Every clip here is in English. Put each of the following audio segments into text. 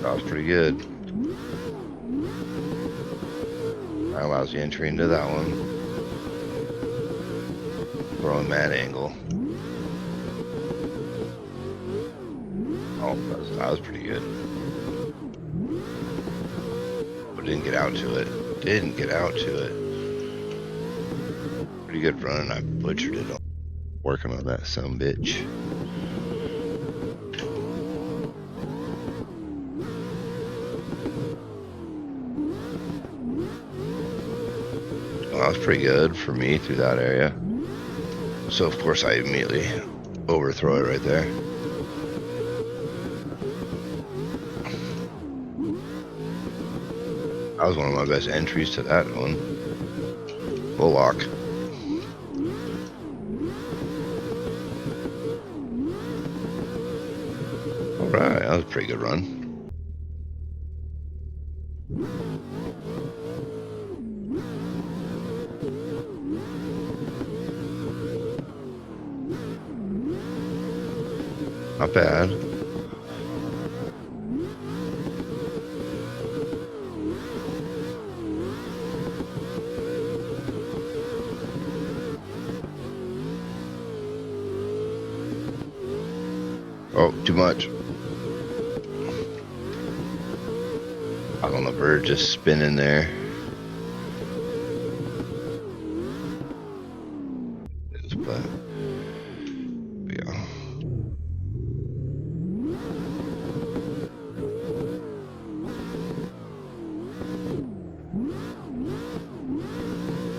That was pretty good. That allows you entry into that one. Throwing that angle. Oh, that was pretty good. But didn't get out to it. Didn't get out to it. Pretty good run. I butchered it. Working on that sumbitch. Well, that was pretty good for me through that area. So of course I immediately overthrow it right there. That was one of my best entries to that one. Full lock. Alright, that was a pretty good run. Not bad. Oh, too much. I was on the verge, just spinning there. But yeah.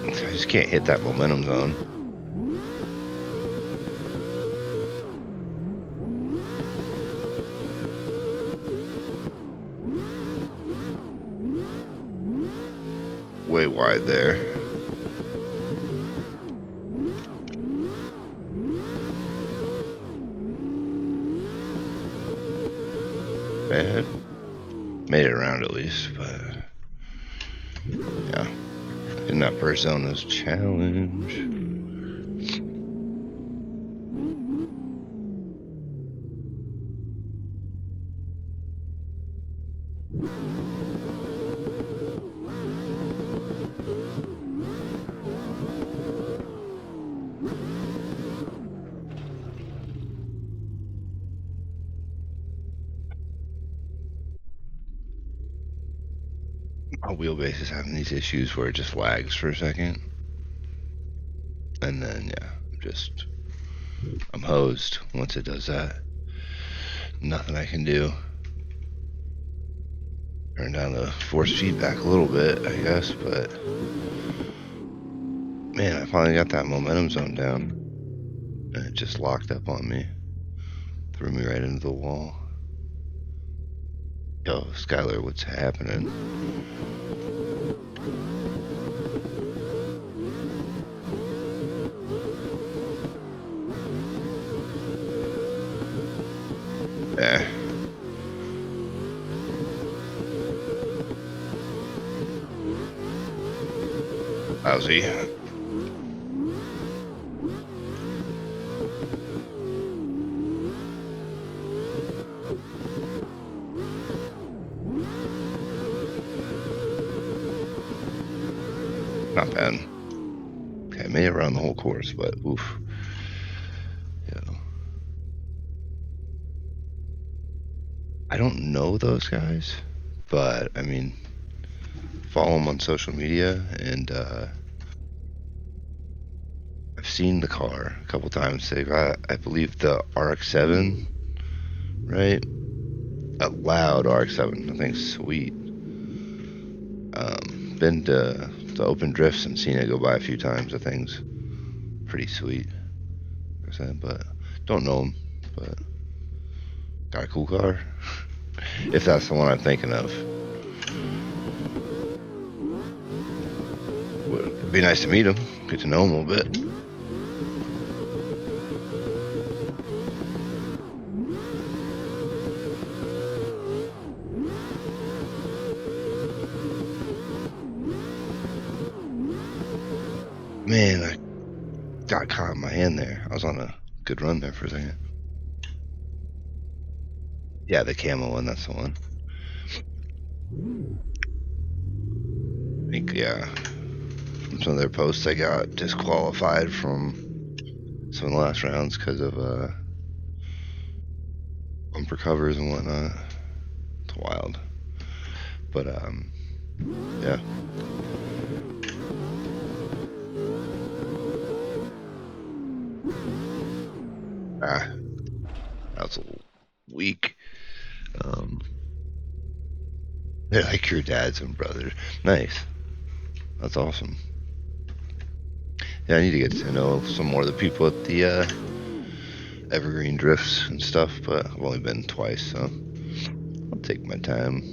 I just can't hit that momentum zone. Way wide there. Bad. Made it around at least, but yeah. In that first zone is challenge. My wheelbase is having these issues where it just lags for a second. And then, yeah, I'm hosed once it does that. Nothing I can do. Turn down the force feedback a little bit, I guess, but man, I finally got that momentum zone down. And it just locked up on me. Threw me right into the wall. Yo, Skylar, what's happening? Yeah. Lousy. Not bad. Okay, I made it around the whole course, but oof. Yeah. I don't know those guys, but I mean, follow them on social media, and I've seen the car a couple times. They've got, I believe, the RX-7, right? A loud RX-7. I think sweet. Been to the open drifts and seen it go by a few times. The thing's pretty sweet, but don't know them. But got a cool car, if that's the one I'm thinking of. It'd be nice to meet him, get to know him a little bit. Man, I got caught in my hand there. I was on a good run there for a second. Yeah, the camo one, that's the one. I think, yeah. From some of their posts, I got disqualified from some of the last rounds because of bumper covers and whatnot. It's wild. But, yeah. That was a little weak. They're like your dads and brothers. Nice. That's awesome. Yeah, I need to get to know some more of the people at the Evergreen Drifts and stuff, but I've only been twice, so I'll take my time.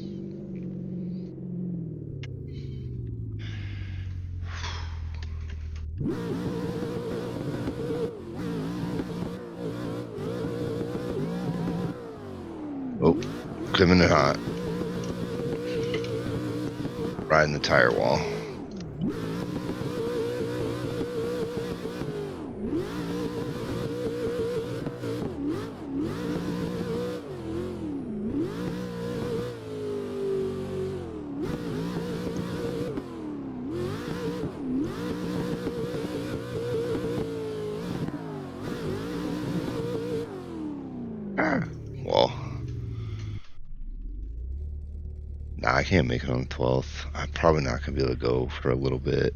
Oh, coming in hot. Riding the tire wall. Well, nah, I can't make it on the 12th. I'm probably not gonna be able to go for a little bit.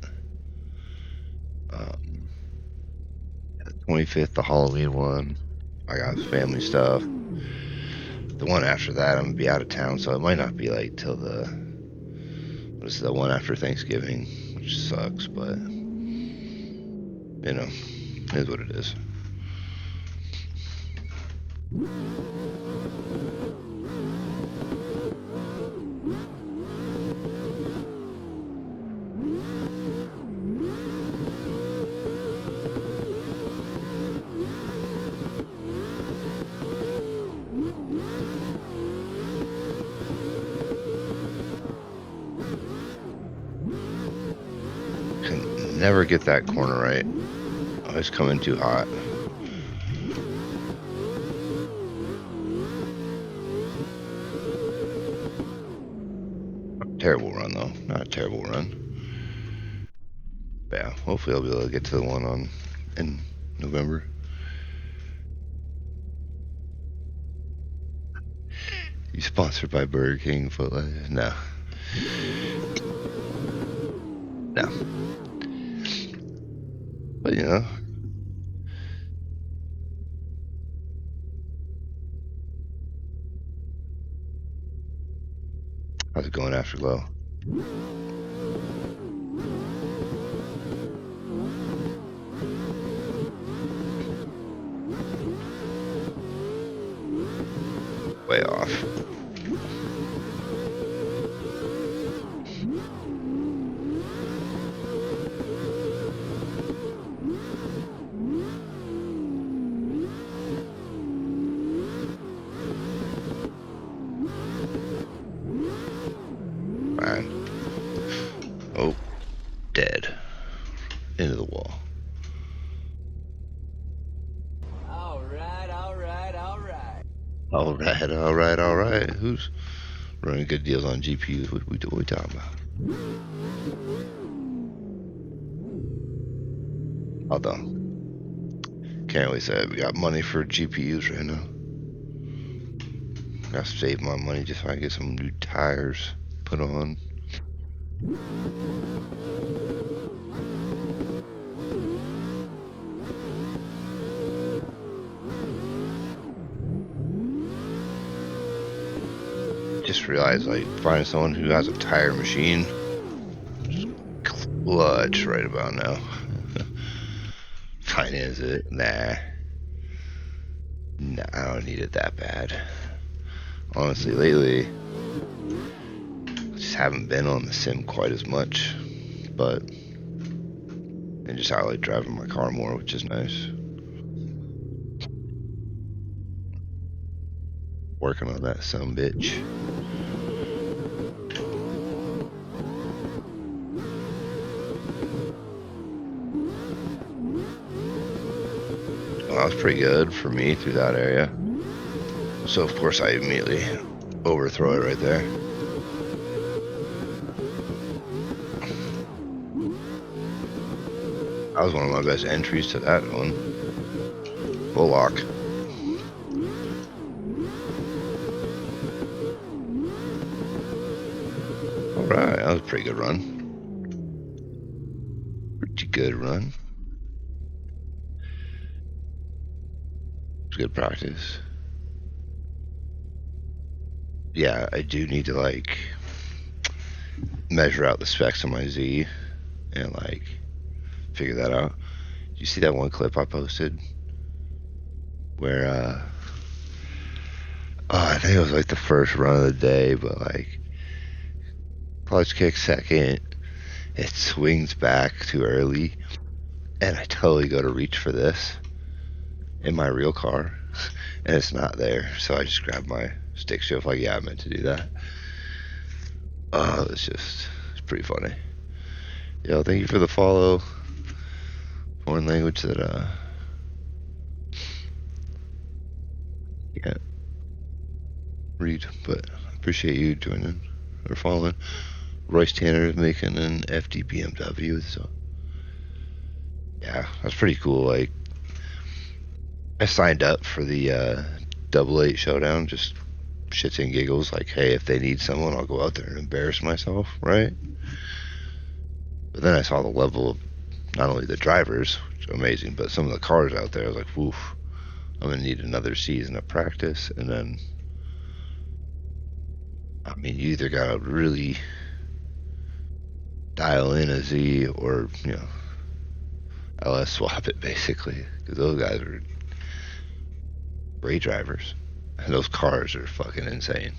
25th, the Halloween one. I got family stuff. The one after that, I'm gonna be out of town, so it might not be like till the one after Thanksgiving, which sucks, but you know, it is what it is. Can never get that corner right. Always coming too hot. Terrible run though, not a terrible run. But yeah, hopefully I'll be able to get to the one in November. You sponsored by Burger King, Footlight? No. No. But you know. How's it going, Afterglow? Way off. Man. Oh, dead. Into the wall. Alright. Who's running good deals on GPUs? What we talking about? Although, can't really say we got money for GPUs right now. Gotta save my money just so I can get some new tires put on. Just realized, like, finding someone who has a tire machine is clutch right about now. Finance it? Nah, I don't need it that bad. Honestly, lately, I just haven't been on the sim quite as much, but I just I like driving my car more, which is nice. Working on that sumbitch. Well, that was pretty good for me through that area. So of course I immediately overthrow it right there. That was one of my best entries to that one. Full lock. Alright, that was a pretty good run. Pretty good run. It's good practice. Yeah, I do need to like measure out the specs on my Z and like figure that out. You see that one clip I posted where I think it was like the first run of the day, but like clutch kick second, it swings back too early, and I totally go to reach for this in my real car, and it's not there. So I just grabbed my stick shift, like, yeah, I meant to do that. It's pretty funny. Yo, thank you for the follow. Foreign language that can't read, but I appreciate you joining or following. Royce Tanner is making an FD BMW, so yeah, that's pretty cool. Like, I signed up for the 88 Showdown, just shits and giggles. Like, hey, if they need someone, I'll go out there and embarrass myself, right? But then I saw the level of not only the drivers, which are amazing, but some of the cars out there. I was like, woof, I'm gonna need another season of practice. And then, I mean, you either gotta really dial in a Z or, you know, LS swap it, basically, because those guys are great drivers, and those cars are fucking insane.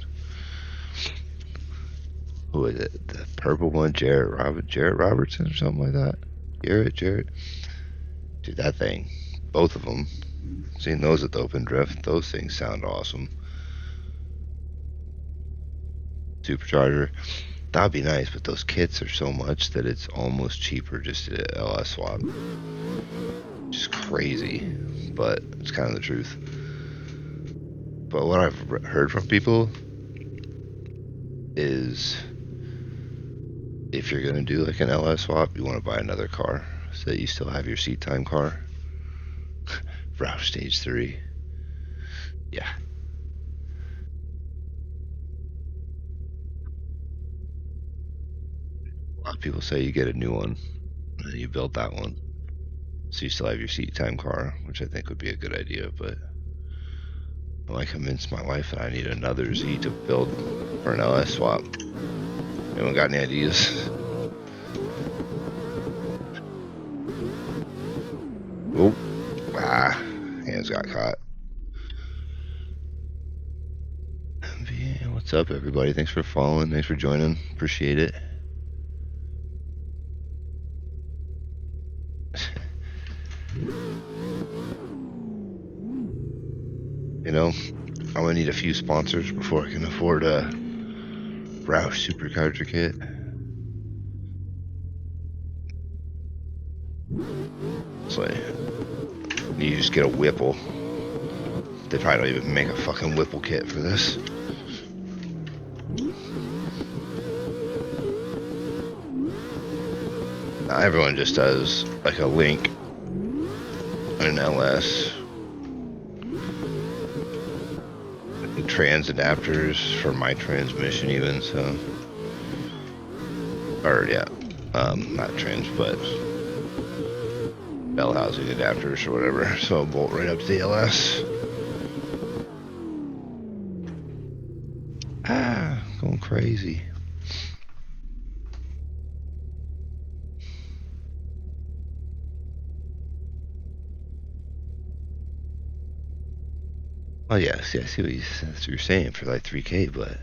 Who is it? The purple one, Jarrett Robertson or something like that. Jarrett. Dude, that thing, both of them. Seeing those at the open drift, those things sound awesome. Supercharger, that would be nice, but those kits are so much that it's almost cheaper just to LS swap. Just crazy, but it's kind of the truth. But what I've heard from people is if you're gonna do like an LS swap, you want to buy another car so that you still have your seat time car. Roush Stage 3. Yeah. A lot of people say you get a new one and then you build that one so you still have your seat time car, which I think would be a good idea, but I convinced my wife that I need another Z to build for an LS swap. Anyone got any ideas? Oh, hands got caught. What's up, everybody? Thanks for following. Thanks for joining. Appreciate it. You know, I'm gonna need a few sponsors before I can afford a Roush Supercharger kit. So you just get a Whipple. They probably don't even make a fucking Whipple kit for this. Now everyone just does like a Link and an LS. Trans adapters for my transmission even, so, or yeah, not trans, but bell housing adapters or whatever, so I'll bolt right up to the LS. Going crazy. Oh yes, yeah, I see what you're saying for like 3K, but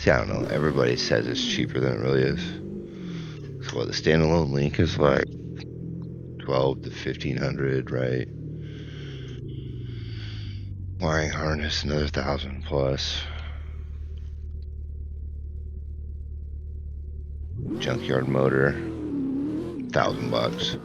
see, I don't know, everybody says it's cheaper than it really is. So the standalone Link is like 12 to 1500, right? Wiring harness, another 1,000 plus. Junkyard motor, $1,000.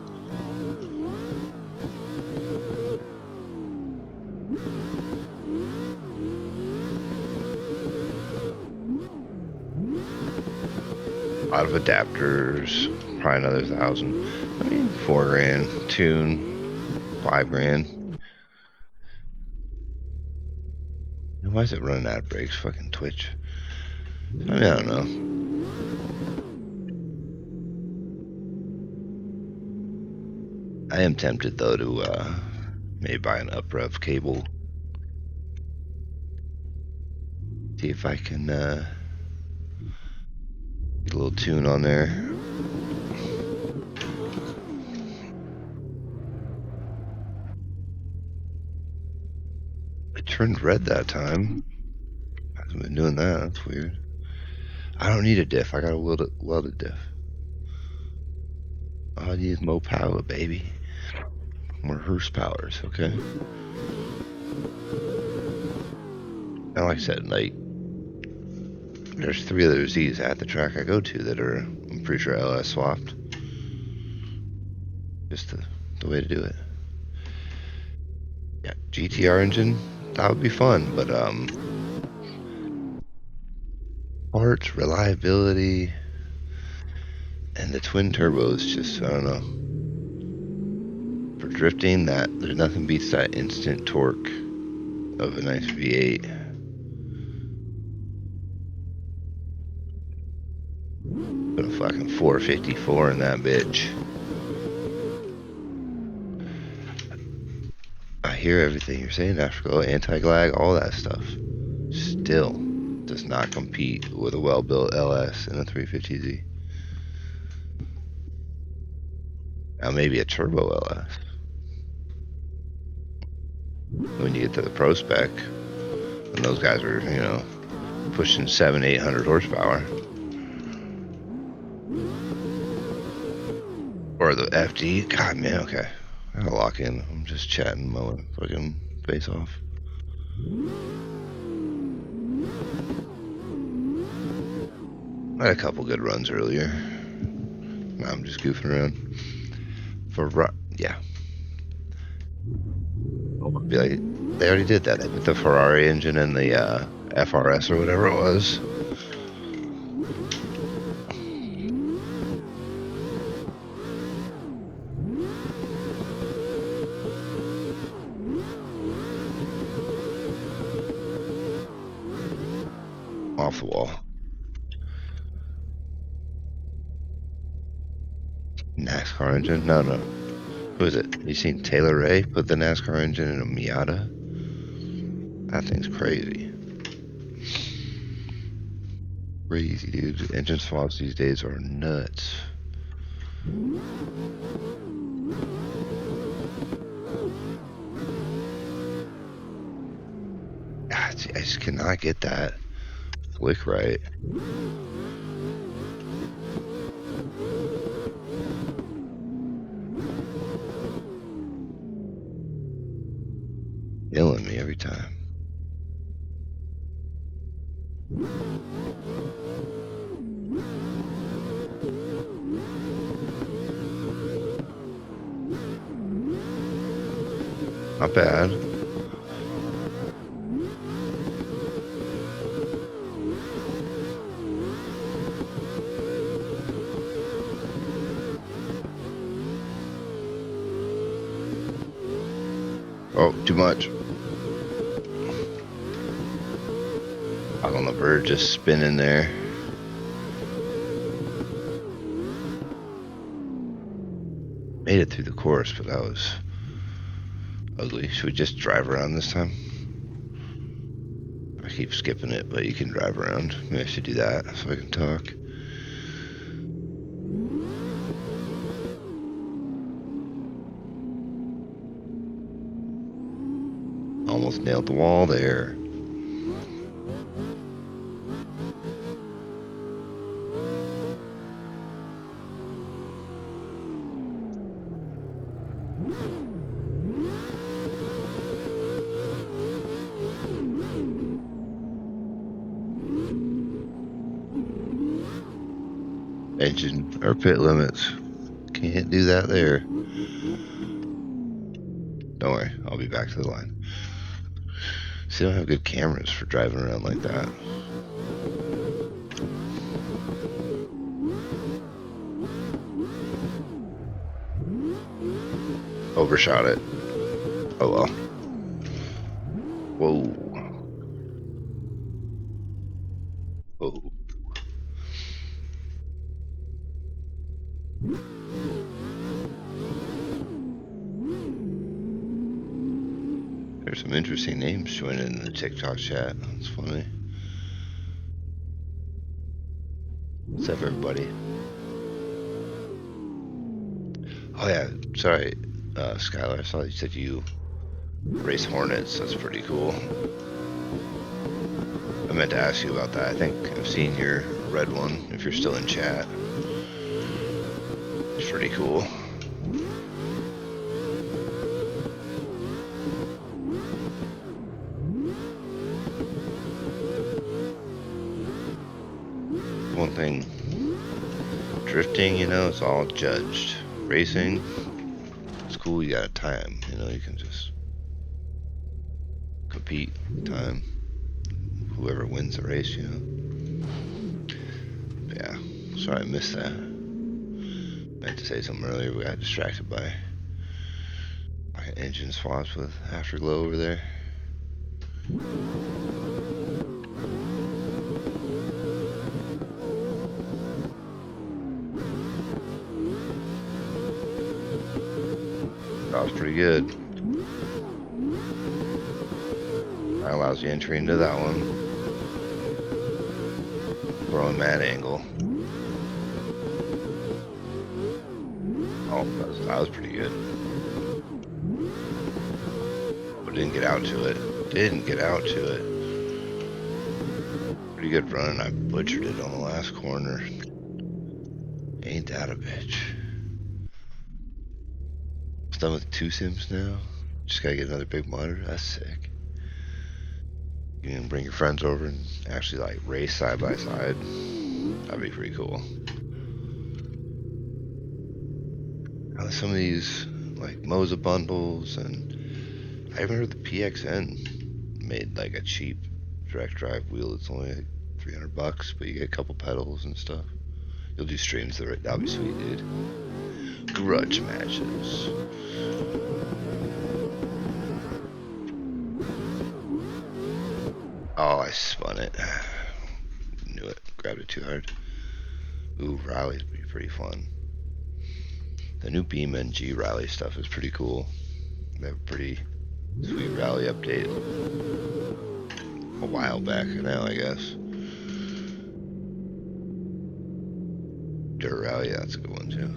A lot of adapters, probably another 1,000. I mean, $4,000. Tune, $5,000. Why is it running out of brakes? Fucking Twitch. I mean, I don't know. I am tempted though to maybe buy an uprev cable. See if I can get a little tune on there. It turned red that time. Hasn't been doing that. That's weird. I don't need a diff. I got a welded diff. All I need is more power, baby. More horsepowers, okay? And like I said, like, there's 3 other Z's at the track I go to that are, I'm pretty sure, LS swapped. Just the way to do it. Yeah, GTR engine, that would be fun, but parts, reliability, and the twin turbos, just, I don't know. For drifting, there's nothing beats that instant torque of a nice V8. Put a fucking 454 in that bitch. I hear everything you're saying, Afterglow, anti-glag, all that stuff. Still does not compete with a well-built LS and a 350Z. Now maybe a turbo LS. When you get to the Pro Spec, and those guys are, you know, pushing 700-800 horsepower. Or the FD. God, man, okay. I gotta lock in. I'm just chatting my fucking face off. I had a couple good runs earlier. Now I'm just goofing around. Yeah. Be like, they already did that. They put the Ferrari engine in the FRS or whatever it was. Off the wall. NASCAR engine? No. Who is it? You seen Taylor Ray put the NASCAR engine in a Miata? That thing's crazy. Crazy, dude. Engine swaps these days are nuts. I just cannot get that flick right. Killing me every time. Not bad. Oh, too much. I was on the verge, just spinning there. Made it through the course, but that was ugly. Should we just drive around this time? I keep skipping it, but you can drive around. Maybe I should do that so I can talk. Almost nailed the wall there. Engine or pit limits. Can't do that there. Don't worry, I'll be back to the line. See, I don't have good cameras for driving around like that. Overshot it. Oh well. Whoa. Whoa. There's some interesting names joining in the TikTok chat. That's funny. What's up, everybody? Oh yeah, sorry, Skylar. I saw you said you race Hornets. That's pretty cool. I meant to ask you about that. I think I've seen your red one. If you're still in chat, it's pretty cool. One thing, drifting, you know, it's all judged. Racing, it's cool. You got a time. You know, you can just compete time. Whoever wins the race, you know. Yeah, sorry I missed that. I meant to say something earlier. We got distracted by engine swaps with Afterglow over there. That was pretty good. That allows you entry into that one. Throwing mad angle. Oh, that was pretty good. But didn't get out to it. Didn't get out to it. Pretty good run. I butchered it on the last corner. Ain't that a bitch. Done with 2 sims now. Just gotta get another big monitor. That's sick. You can bring your friends over and actually like race side by side. That'd be pretty cool. Some of these like Moza bundles, and I remember the PXN made like a cheap direct drive wheel. It's only like $300, but you get a couple pedals and stuff. You'll do streams. That'll be sweet, dude. Grudge matches. Oh, I spun it. Knew it. Grabbed it too hard. Ooh, rallies would be pretty fun. The new Beam NG rally stuff is pretty cool. They have a pretty sweet rally update a while back now, I guess. Dirt Rally, that's a good one too.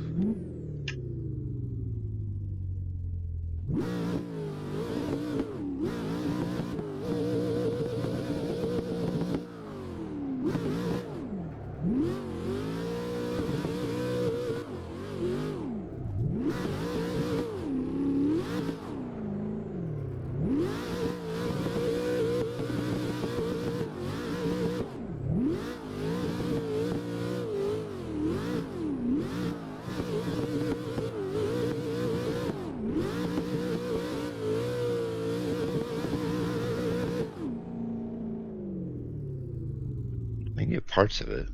You can get parts of it.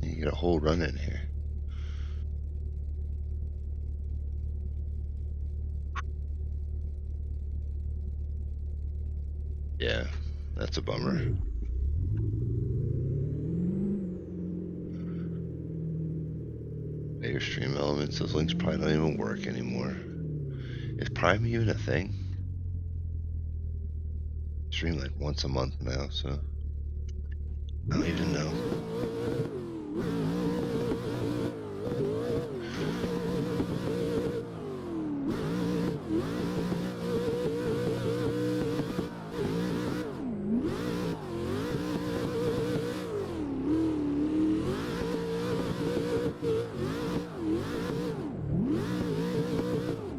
You get a whole run in here. Yeah, that's a bummer. Bigger stream elements, those links probably don't even work anymore. Is Prime even a thing? I stream like once a month now, so I don't even know.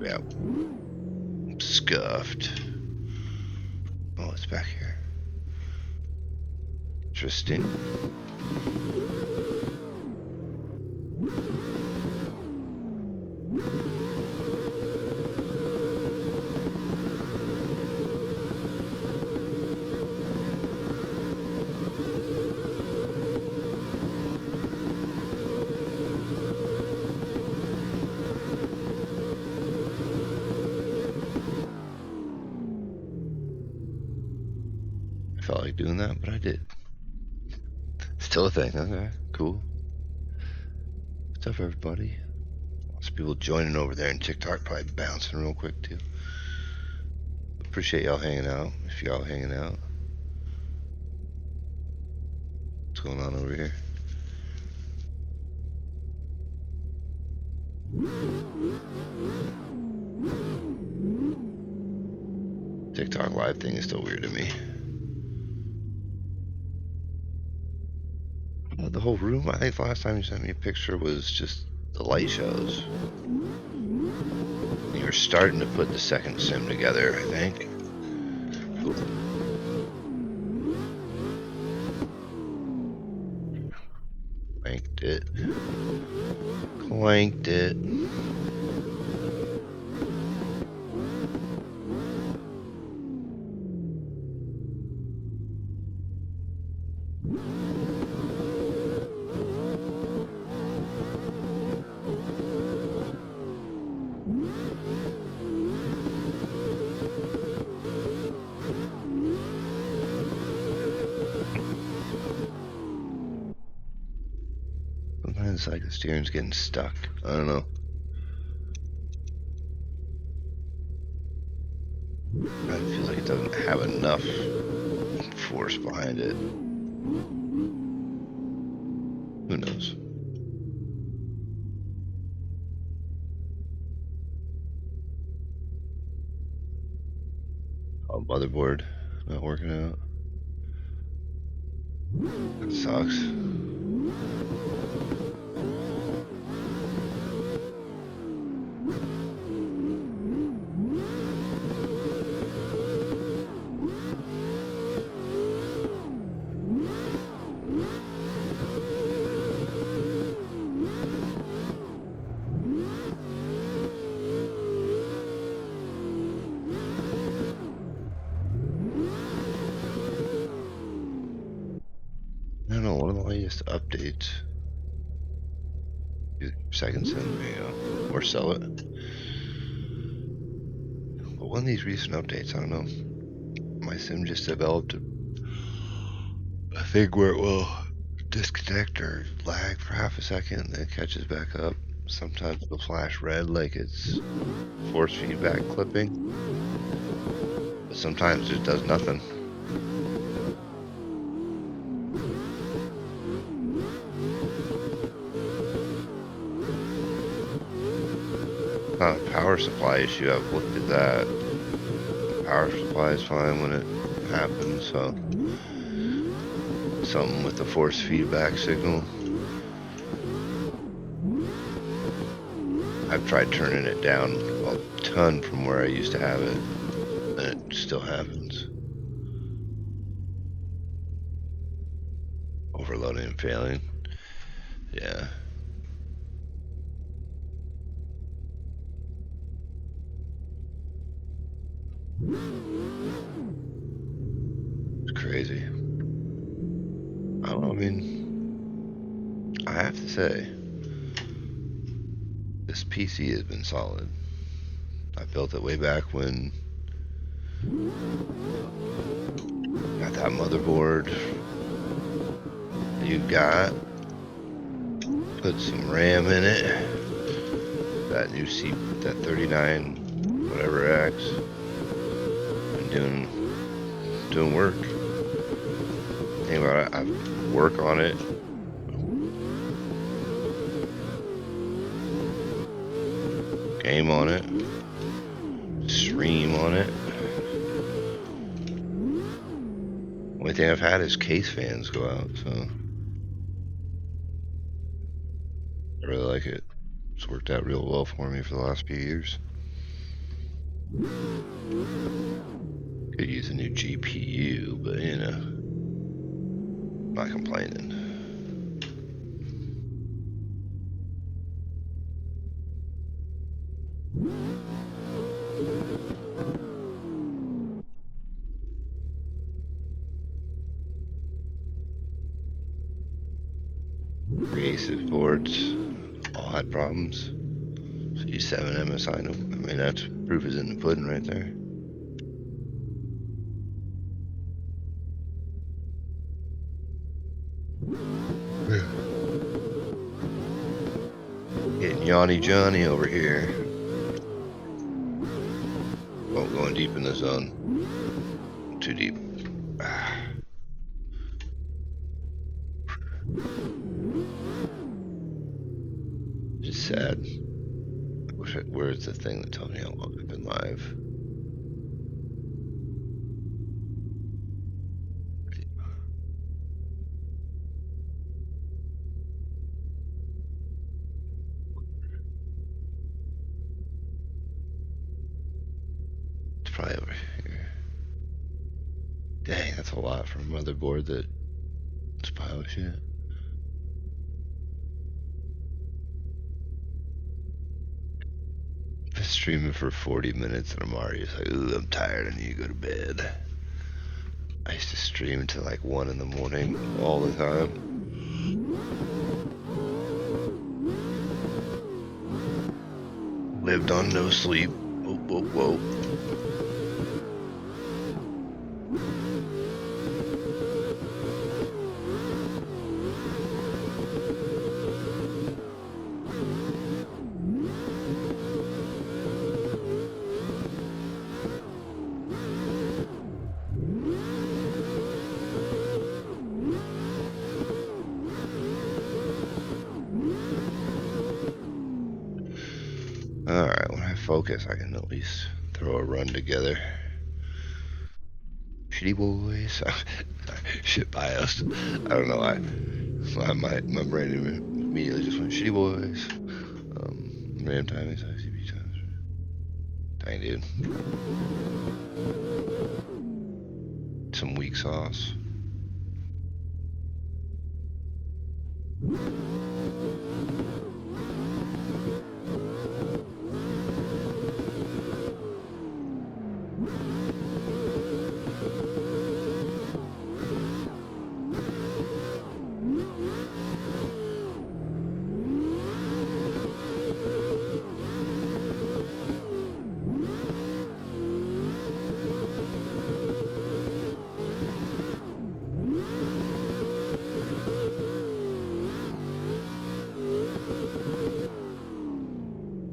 Yeah. Scuffed. Oh, it's back here. Interesting. felt like doing that, but I did. Still a thing. Okay, cool. What's up, everybody? Lots of people joining over there, and TikTok probably bouncing real quick too. Appreciate y'all hanging out. If y'all hanging out, what's going on over here? TikTok live thing is still weird to me. The whole room, I think the last time you sent me a picture was just the light shows. You were starting to put the second sim together, I think. Cool. Clanked it. Clanked it. Sometimes like the steering's getting stuck. I don't know. It feels like it doesn't have enough force behind it. Who knows? Oh, motherboard not working out. That sucks. I don't know, one of the latest updates. Second sim, there you go. Or sell it. But one of these recent updates, I don't know. My sim just developed a thing where it will disconnect or lag for half a second and then catches back up. Sometimes it'll flash red like it's force feedback clipping. But sometimes it does nothing. Not a power supply issue, I've looked at that. The power supply is fine when it happens, so something with the force feedback signal. I've tried turning it down a ton from where I used to have it, and it still happens. Overloading and failing. Yeah. It's crazy. I don't know, I mean, I have to say, this PC has been solid. I built it way back when got that motherboard that you got, put some RAM in it, that new that 39 whatever X, and doing work. Think about it, I work on it. Game on it. Stream on it. Only thing I've had is case fans go out, so I really like it. It's worked out real well for me for the last few years. Could use a new GPU, but you know, not complaining. Creative boards all had problems. So you 7 MSI, I mean, that's proof is in the pudding right there. Yanni Johnny over here. Oh, going deep in the zone. Too deep. Just sad. Where's the thing that tells me how long I've been live? It's probably over here. Dang, that's a lot for a motherboard that's pile of shit. I've been streaming for 40 minutes and I'm already just like, ooh, I'm tired, I need to go to bed. I used to stream until like 1 in the morning all the time. Lived on no sleep. Whoa, whoa, whoa. Alright, when I focus, I can at least throw a run together. Shitty boys. Shit biased. I don't know why. My brain immediately just went, shitty boys. Random timing, ICP times. Dang, dude. Some weak sauce.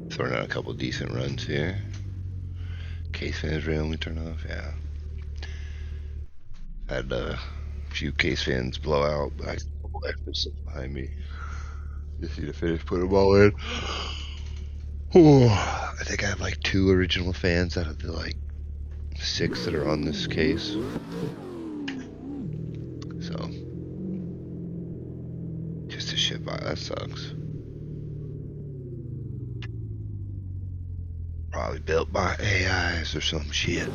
Throwing out a couple decent runs here. Case fans randomly turn off, yeah. Had a few case fans blow out, but I got a couple extra sits behind me. Just need to finish putting them all in. I think I have like 2 original fans out of the like 6 that are on this case. So, just a shit by, that sucks. Probably built by AIs or some shit.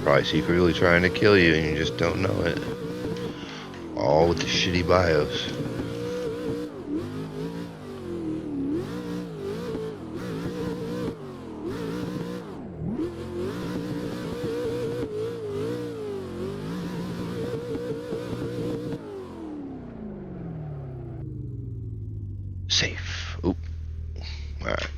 Probably secretly trying to kill you and you just don't know it. All with the shitty BIOS. Safe. Oop. Alright.